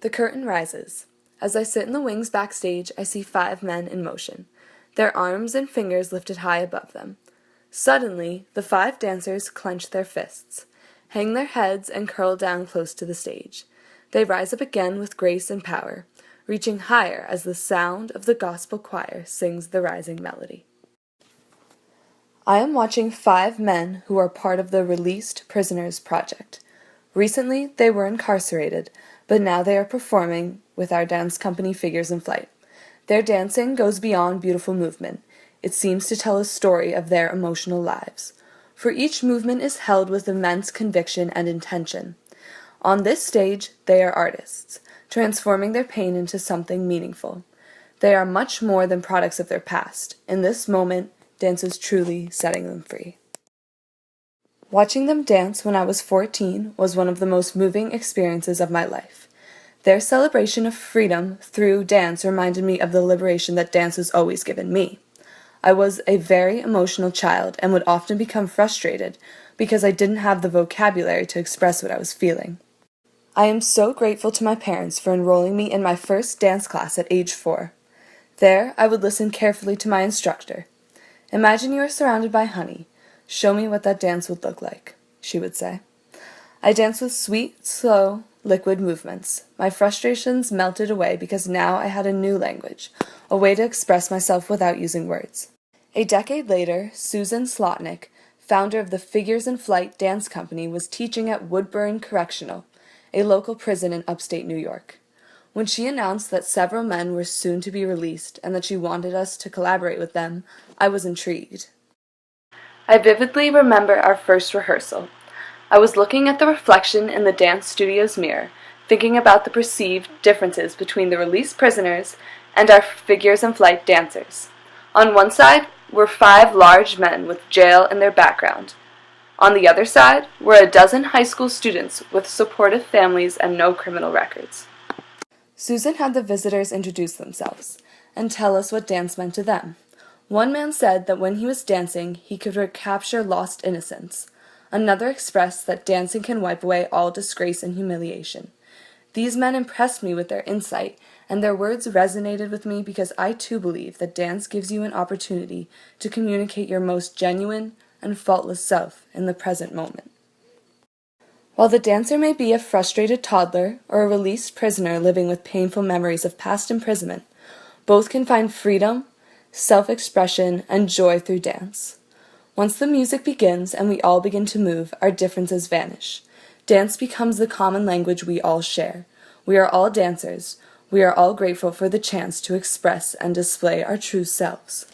The curtain rises. As I sit in the wings backstage, I see 5 men in motion, their arms and fingers lifted high above them. Suddenly, the 5 dancers clench their fists, hang their heads, and curl down close to the stage. They rise up again with grace and power, reaching higher as the sound of the gospel choir sings the rising melody. I am watching 5 men who are part of the Released Prisoners Project. Recently, they were incarcerated, but now they are performing with our dance company Figures in Flight. Their dancing goes beyond beautiful movement. It seems to tell a story of their emotional lives. For each movement is held with immense conviction and intention. On this stage, they are artists, transforming their pain into something meaningful. They are much more than products of their past. In this moment, dance is truly setting them free. Watching them dance when I was 14 was one of the most moving experiences of my life. Their celebration of freedom through dance reminded me of the liberation that dance has always given me. I was a very emotional child and would often become frustrated because I didn't have the vocabulary to express what I was feeling. I am so grateful to my parents for enrolling me in my first dance class at age 4. There, I would listen carefully to my instructor. "Imagine you are surrounded by honey. Show me what that dance would look like," she would say. I danced with sweet, slow, liquid movements. My frustrations melted away because now I had a new language, a way to express myself without using words. A decade later, Susan Slotnick, founder of the Figures in Flight dance company, was teaching at Woodburn Correctional, a local prison in upstate New York. When she announced that several men were soon to be released and that she wanted us to collaborate with them, I was intrigued. I vividly remember our first rehearsal. I was looking at the reflection in the dance studio's mirror, thinking about the perceived differences between the released prisoners and our Figures in Flight dancers. On one side were 5 large men with jail in their background. On the other side were a dozen high school students with supportive families and no criminal records. Susan had the visitors introduce themselves and tell us what dance meant to them. One man said that when he was dancing, he could recapture lost innocence. Another expressed that dancing can wipe away all disgrace and humiliation. These men impressed me with their insight, and their words resonated with me because I too believe that dance gives you an opportunity to communicate your most genuine and faultless self in the present moment. While the dancer may be a frustrated toddler or a released prisoner living with painful memories of past imprisonment, both can find freedom, self-expression, and joy through dance. Once the music begins and we all begin to move, our differences vanish. Dance becomes the common language we all share. We are all dancers. We are all grateful for the chance to express and display our true selves.